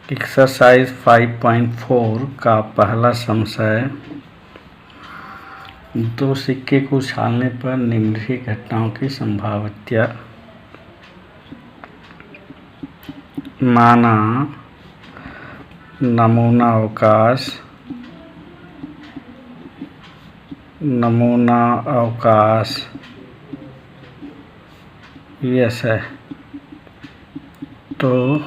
Exercise 5.4 का पहला समस्या, दो सिक्के को उछालने पर निम्नलिखित घटनाओं की संभाव्यता माना। नमूना अवकाश यस है। तो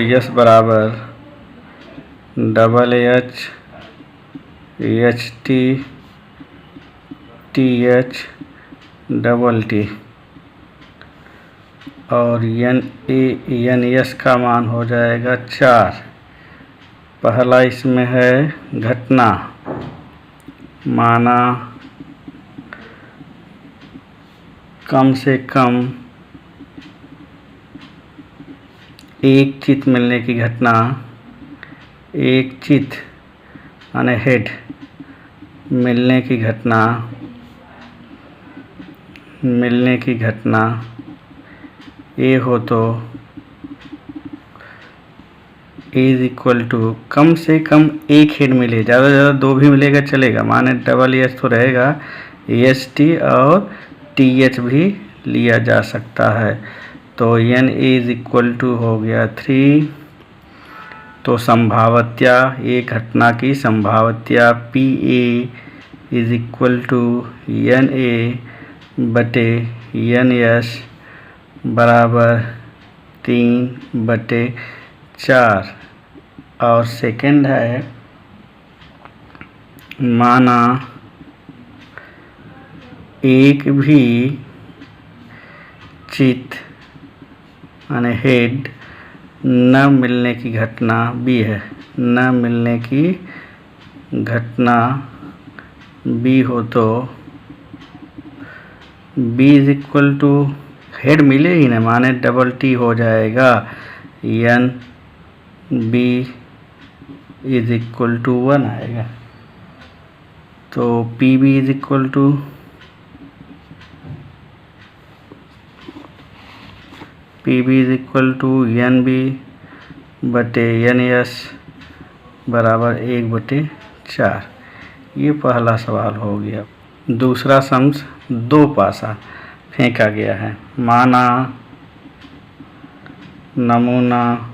यस बराबर HHT TH डबल टी और NS का मान हो जाएगा 4। पहला इसमें है घटना, माना कम से कम एक चित मिलने की घटना, एक चित यानी हेड मिलने की घटना ए हो तो इज इक्वल टू कम से कम एक हेड मिले, ज़्यादा से ज़्यादा दो भी मिलेगा चलेगा, माने डबल एस तो रहेगा, EST और TH भी लिया जा सकता है। तो N इज इक्वल टू हो गया 3। तो संभाव्यता, एक घटना की संभाव्यता PA is equal to NA बटे NS बराबर 3/4। और सेकंड है, माना एक भी चित यानी हेड न मिलने की घटना B है, न मिलने की घटना B हो तो B is equal to head मिले ही ना, माने डबल T हो जाएगा, NB इज इक्वल टू 1 आएगा। तो PB is equal to NB बटे NS बराबर 1/4। ये पहला सवाल हो गया। दूसरा समस्या, दो पासा फेंका गया है, माना नमूना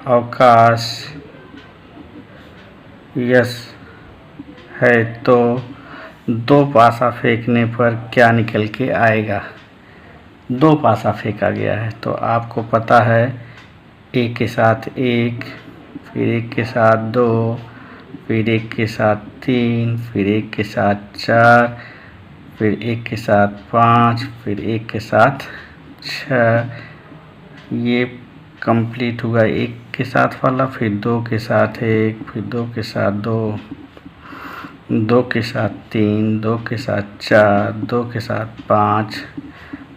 अवकाश यस है तो दो पासा फेंकने पर क्या निकल के आएगा। दो पासा फेंका गया है तो आपको पता है एक के साथ एक, फिर एक के साथ दो, फिर एक के साथ 3, फिर एक के साथ 4, फिर एक के साथ 5, फिर एक के साथ 6। ये कंप्लीट हुआ एक के साथ वाला, फिर दो के साथ एक, फिर दो के साथ दो, दो के साथ 3, दो के साथ 4, दो के साथ 5,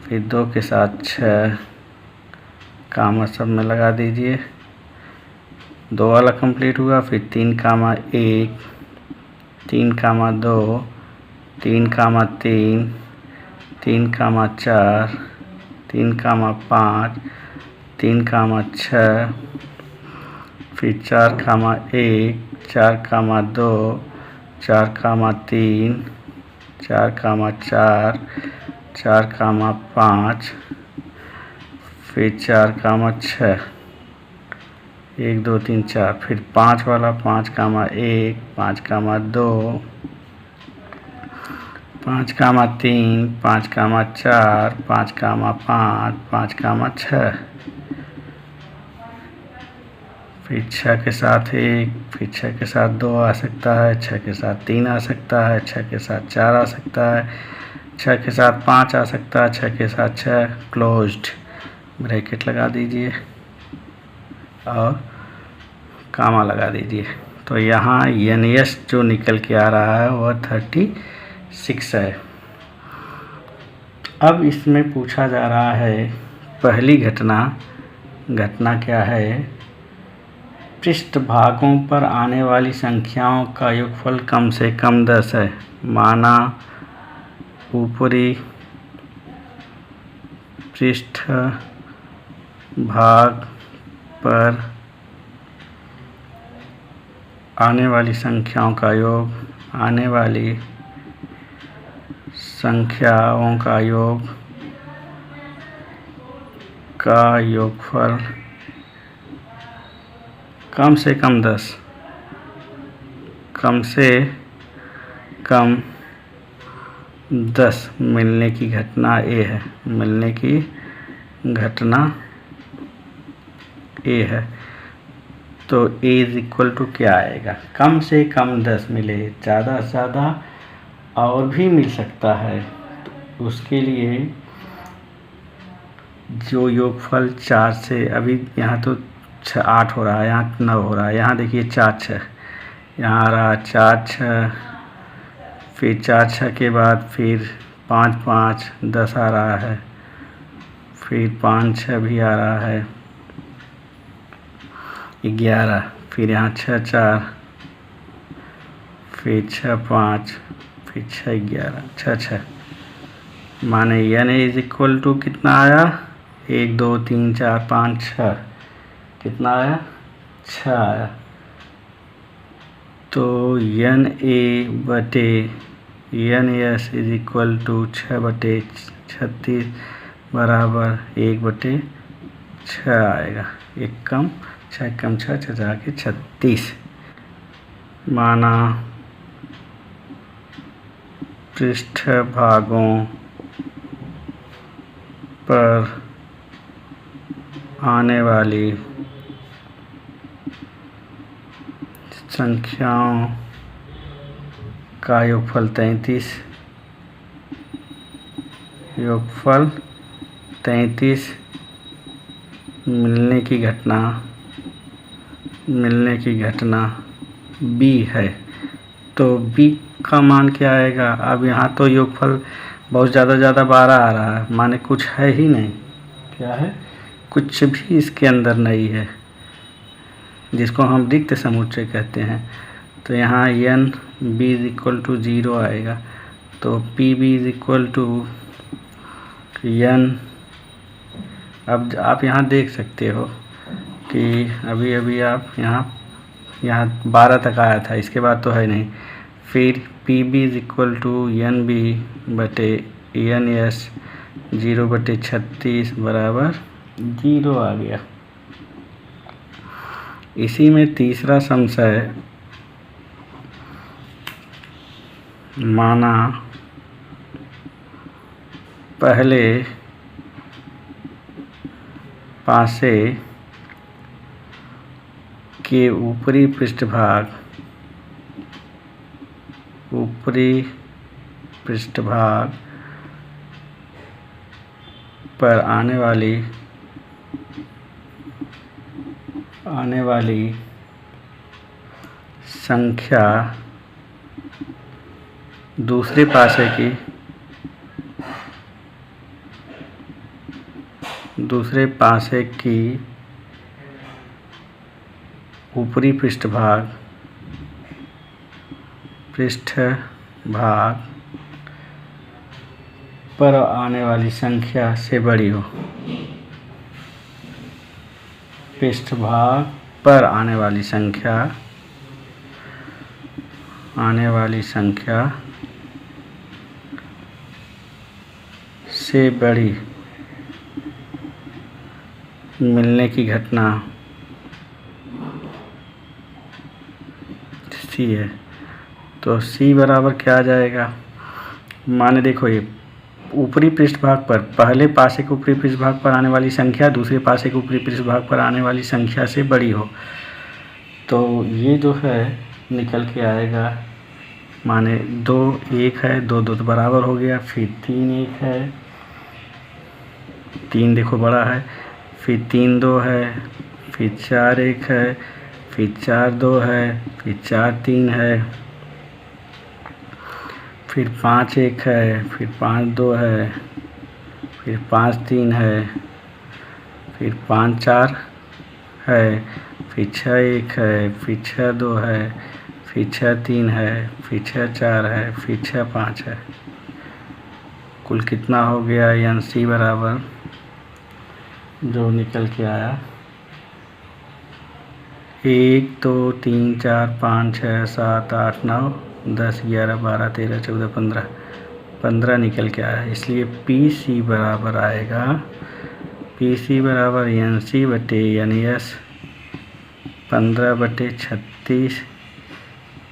फिर दो के साथ 6। कामा सब में लगा दीजिए। दो वाला कंप्लीट हुआ, फिर 3,1, 3,2, 3,3, 3,4, 3,5, 3,6, फिर 4,1, 4,2, 4,3, 4,4, 4,5, फिर 4,6, 1 2 3 4, फिर 5 वाला 5,1, 5,2, 5,3, 5,4, 5,5, 5,6, फिर 6 के साथ 1, फिर 6 के साथ 2 आ सकता है, 6 के साथ 3 आ सकता है, 6 के साथ 4 आ सकता है, 6 के साथ 5 आ सकता है, 6 के साथ 6। क्लोज्ड ब्रैकेट लगा दीजिए और कामा लगा दीजिए। तो यहाँ NS जो निकल के आ रहा है वह 36 है। अब इसमें पूछा जा रहा है पहली घटना क्या है पृष्ठभागों पर आने वाली संख्याओं का योगफल कम से कम 10 है। माना ऊपरी पृष्ठभाग पर आने वाली संख्याओं का योग का योगफल कम से कम 10 मिलने की घटना ए है। तो ए इज इक्वल टू क्या आएगा? कम से कम 10 मिले, ज़्यादा से ज़्यादा और भी मिल सकता है। तो उसके लिए जो योगफल 4 से, अभी यहाँ तो 8 हो रहा है, यहाँ 9 हो रहा है, यहाँ देखिए 4 6, यहाँ आ रहा 4 6, फिर 4 6 के बाद फिर 5 5 10 आ रहा है, फिर 5 6 भी आ रहा है 11, फिर यहाँ 6 4, फिर 6 5, फिर 6 11 6 6, माने n इज इक्वल टू कितना आया? 1 2 3 4 5 6, कितना आया? 6 आया। तो n s is equal to 6/36 बराबर 1/6 आएगा। 1 कम 6 कम 6 6 जाके 36। माना पृष्ठभागों पर आने वाली संख्याओं का योगफल 33 मिलने की घटना b है। तो b का मान क्या आएगा? अब यहाँ तो योगफल बहुत ज़्यादा 12 आ रहा है, माने कुछ है ही नहीं। क्या है? कुछ भी इसके अंदर नहीं है, जिसको हम रिक्त समुच्चय कहते हैं। तो यहाँ n b is equal to 0 आएगा। तो P B is equal to n। अब आप यहाँ देख सकते हो कि अभी आप यहाँ 12 तक आया था, इसके बाद तो है नहीं। फिर P B is equal to n b बटे n s 0/36 बराबर 0 आ गया। इसी में तीसरा संशय, माना पहले पासे के ऊपरी पृष्ठभाग पर आने वाली संख्या दूसरे पासे की ऊपरी पृष्ठभाग पर आने वाली संख्या से बड़ी हो। पृष्ठभाग पर आने वाली संख्या से बड़ी मिलने की घटना सी है। तो सी बराबर क्या आ जाएगा? माने देखो, ये ऊपरी पृष्ठभाग पर, पहले पासे के ऊपरी पृष्ठभाग पर आने वाली संख्या दूसरे पासे के ऊपरी पृष्ठभाग पर आने वाली संख्या से बड़ी हो। तो ये जो है निकल के आएगा, माने 2 1 है, 2 2 तो बराबर हो गया, फिर 3 1 है, 3 देखो बड़ा है, फिर 3 2 है, फिर 4 1 है, फिर 4 2 है, फिर 4 3 है, फिर 5 1 है, फिर 5 2 है, फिर 5 3 है, फिर 5 4 है, फिर 6 1 है, फिर 6 2 है, फिर 6 3 है, फिर 6 4 है, फिर 6 5 है। कुल कितना हो गया NC बराबर जो निकल के आया 1 2 3 4 5 6 7 8 9 10 11 12 13 14 15 15 निकल के आया। इसलिए PC बराबर आएगा PC बराबर NC बटे NS 15 बटे 36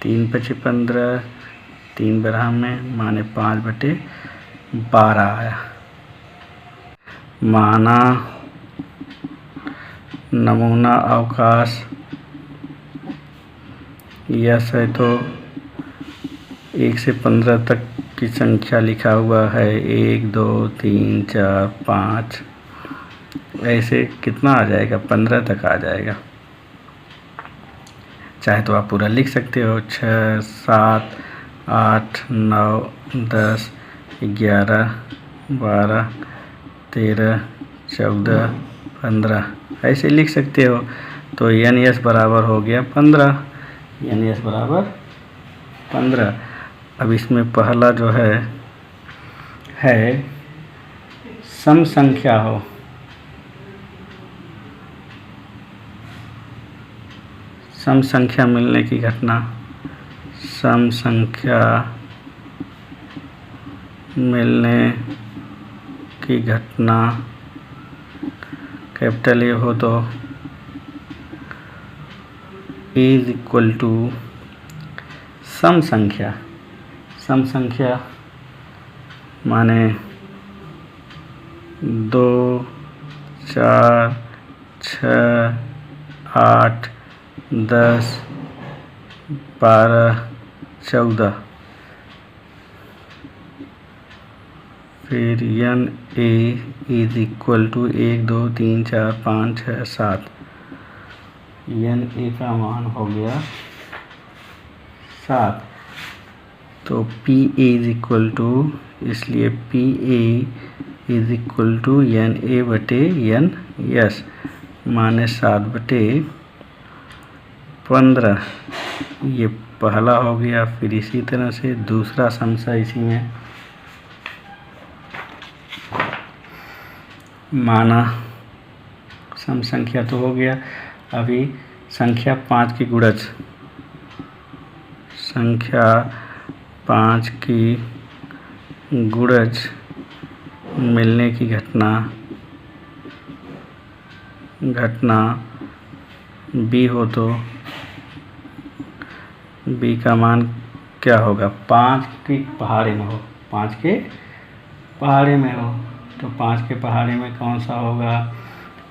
3 पचे 15 3 बराबर में माने 5 बटे 12 आया। माना नमूना अवकाश यस है तो 1 से 15 तक की संख्या लिखा हुआ है 1 2 3 4 5 ऐसे कितना आ जाएगा 15 तक आ जाएगा। चाहे तो आप पूरा लिख सकते हो 6 7 8 9 10 11 12 13 14 15 ऐसे लिख सकते हो। तो NS बराबर हो गया 15। NS बराबर 15। अब इसमें पहला जो है सम संख्या हो। सम संख्या मिलने की घटना, सम संख्या मिलने की घटना कैपिटल A हो तो इज इक्वल टू सम संख्या। सम संख्या माने 2 4 6 8 10 12 14 फिर NA is equal to 1 2 3 4 5 6 7। NA का मान हो गया 7। तो PA इज इक्वल टू, इसलिए PA is equal to NA बटे NS माने 7 बटे 15। ये पहला हो गया। फिर इसी तरह से दूसरा समस्या इसी में माना सम संख्या तो हो गया। अभी संख्या 5 की गुणज, संख्या 5 की गुणज मिलने की घटना B हो तो B का मान क्या होगा 5 की पहाड़ी में हो, 5 के पहाड़ी में हो तो 5 के पहाड़ी में कौन सा होगा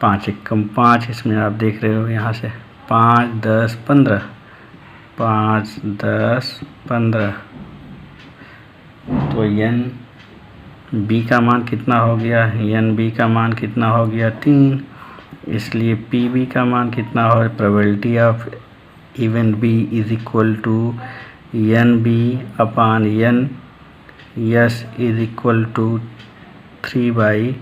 5 1 कम 5। इसमें आप देख रहे हो यहाँ से 5 10 15 5 10 15 तो NB का मान कितना हो गया NB का मान कितना हो गया 3। इसलिए PB का मान कितना हो probability of event B is equal to NB upon NS is equal to 3/15।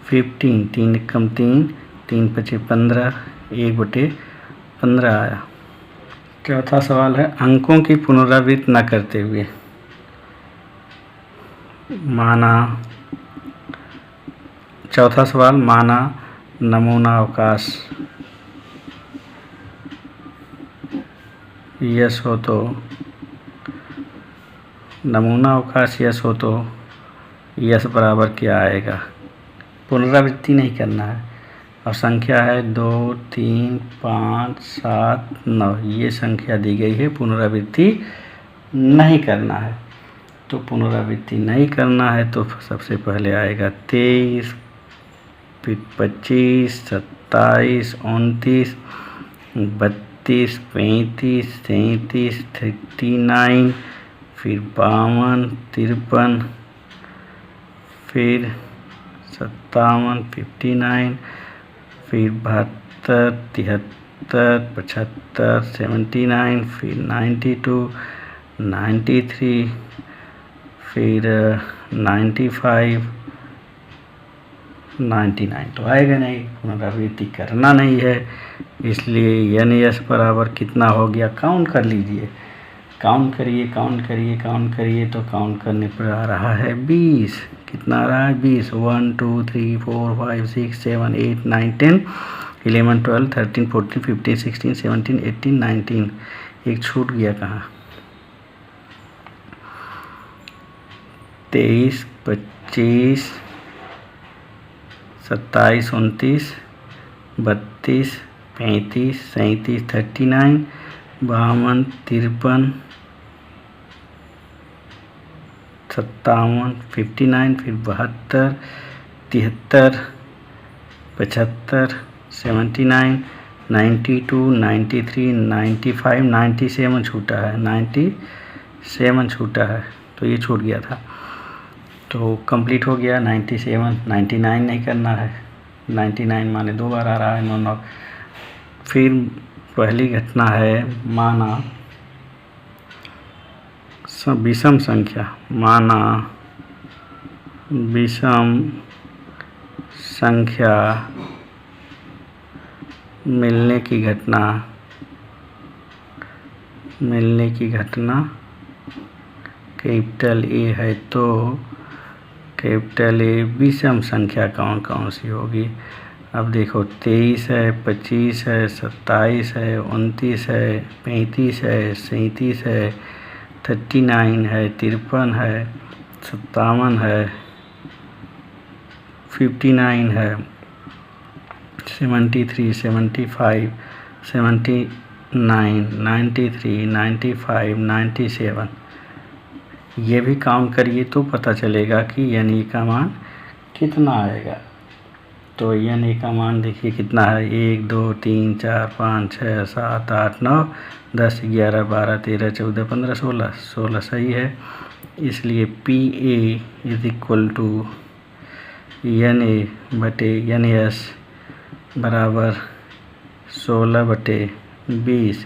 3 कम 3 3 पचे 15 1 बटे 15 आया। चौथा सवाल है अंकों की पुनरावृत्ति न करते हुए माना। चौथा सवाल माना नमूना अवकाश यस हो तो, नमूना अवकाश यस हो तो यस बराबर क्या आएगा, पुनरावृत्ति नहीं करना है और संख्या है 2 3 5 7 9 ये संख्या दी गई है, पुनरावृत्ति नहीं करना है। तो पुनरावृत्ति नहीं करना है तो सबसे पहले आएगा 23 फिर 25 27 29 32 35 37 39 फिर 52 53 फिर 57 59 फिर 72 73 75 79 फिर 92 93 फिर 95 99 तो आएगा नहीं, पुनरावृत्ति करना नहीं है, इसलिए NS बराबर कितना हो गया, काउंट कर लीजिए, काउंट करिए काउंट करिए काउंट करिए, तो काउंट करने पर आ रहा है 20। कितना आ रहा है 20, 1 2 3 4 5 6 7 8 9 10 11 12 13 14 15 16 17 18 19। एक छूट गया कहाँ, 23 25 27 29 32 35 37 39 52 53 57 59 फिर 72 73 75 79 92 93 95 97 छूटा है, 97 छूटा है, तो ये छूट गया था, तो कंप्लीट हो गया 97। 99 नहीं करना है, 99 माने 2 बार आ रहा है, नो। फिर पहली घटना है, माना विषम संख्या, माना विषम संख्या मिलने की घटना कैपिटल ए है, तो कैपिटल ए विषम संख्या कौन कौन सी होगी। अब देखो 23 है, 25 है, 27 है, 29 है, 35 है, 37 है, 39 है, 53 है, 57 है, 59 है, 73 75 79 93 95 97। ये भी काउंट करिए तो पता चलेगा कि NA का मान कितना आएगा। तो NA का मान देखिए कितना है, 1 2 3 4 5 6 7 8 9 10 11 12 13 14 15 16 16 सही है, इसलिए PA is equal to NA बटे NS बराबर 16/20।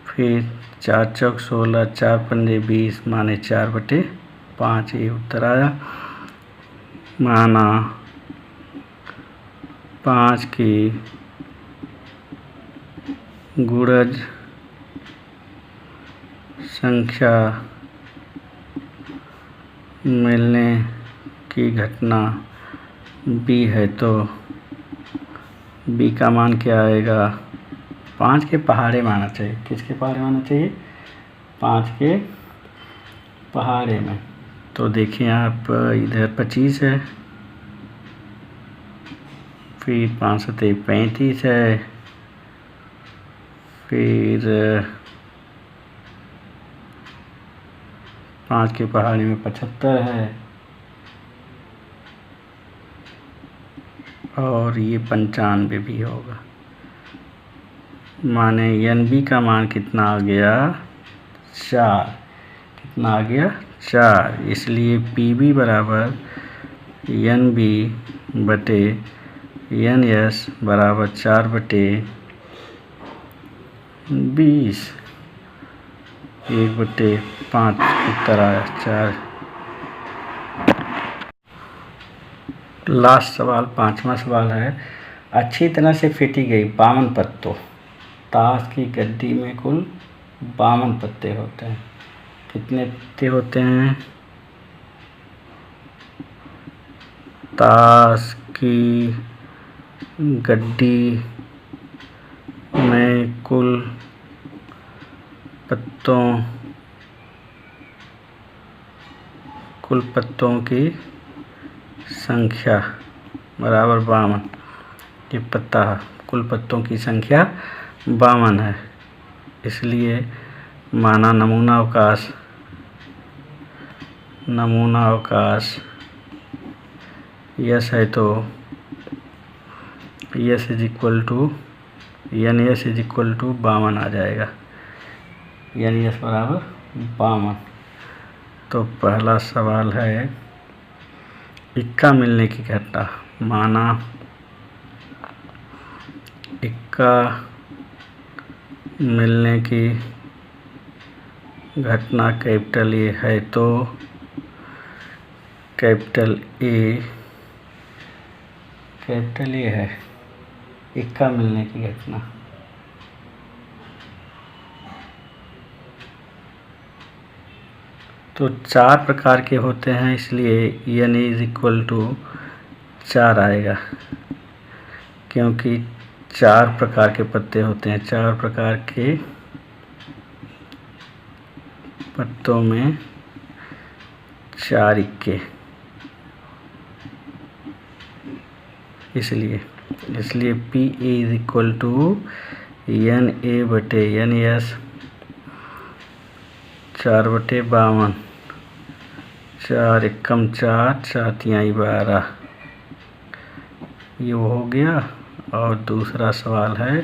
फिर 4 चौक 16 4 पंजे 20 माने 4/5, ये उत्तर आया। माना 5 की गुणज संख्या मिलने की घटना B है, तो B का मान क्या आएगा, 5 के पहाड़े माना चाहिए। किसके पहाड़े माना चाहिए, 5 के पहाड़े में। तो देखिए आप, इधर 25 है, फिर 5 सत्ते 35 है, फिर 5 के पहाड़े में 75 है, और ये 95 भी होगा। माने NB का मान कितना आ गया, 4। कितना आ गया, 4। इसलिए PB बराबर NB बटे NS बराबर 4/20, 1/5 उत्तर आया 4। लास्ट सवाल, 5वां सवाल है, अच्छी तरह से फेंटी गई 52 पत्तों। ताश की गड्डी में कुल 52 पत्ते होते हैं। कितने पत्ते होते हैं, ताश की गड्डी में कुल पत्तों की संख्या बराबर 52। ये पत्ता, कुल पत्तों की संख्या 52 है, इसलिए माना नमूना अवकाश यस है, तो S is equal to NS is equal to 52 आ जाएगा, NS बराबर 52। तो पहला सवाल है, इक्का मिलने की घटना। माना इक्का मिलने की घटना कैपिटल ए है, तो कैपिटल ए कैपिटल ए है इक्का मिलने की घटना। तो 4 प्रकार के होते हैं, इसलिए n इज इक्वल टू 4 आएगा, क्योंकि 4 प्रकार के पत्ते होते हैं। 4 प्रकार के पत्तों में 4 इक्के, इसलिए P is equal to N A बटे एन एस 4/52। 4 एकम 4, 4 तिहाई 12, ये हो गया। और दूसरा सवाल है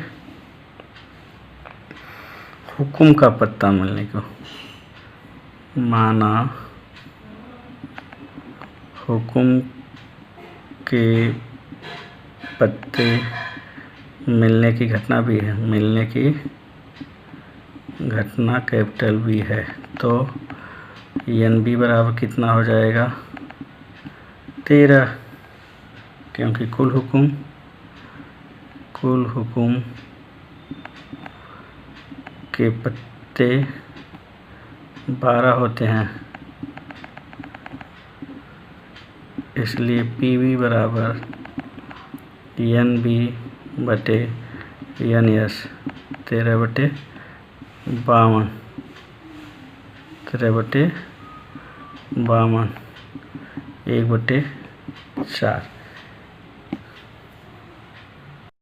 हुक्म का पत्ता मिलने को। माना हुक्म के पत्ते मिलने की घटना भी है, मिलने की घटना कैपिटल बी है, तो एन बी बराबर कितना हो जाएगा 13, क्योंकि कुल हुक्म के पत्ते 12 होते हैं, इसलिए पी बी बराबर एन बी बटे एन एस 13/52, 13/52, 1/4।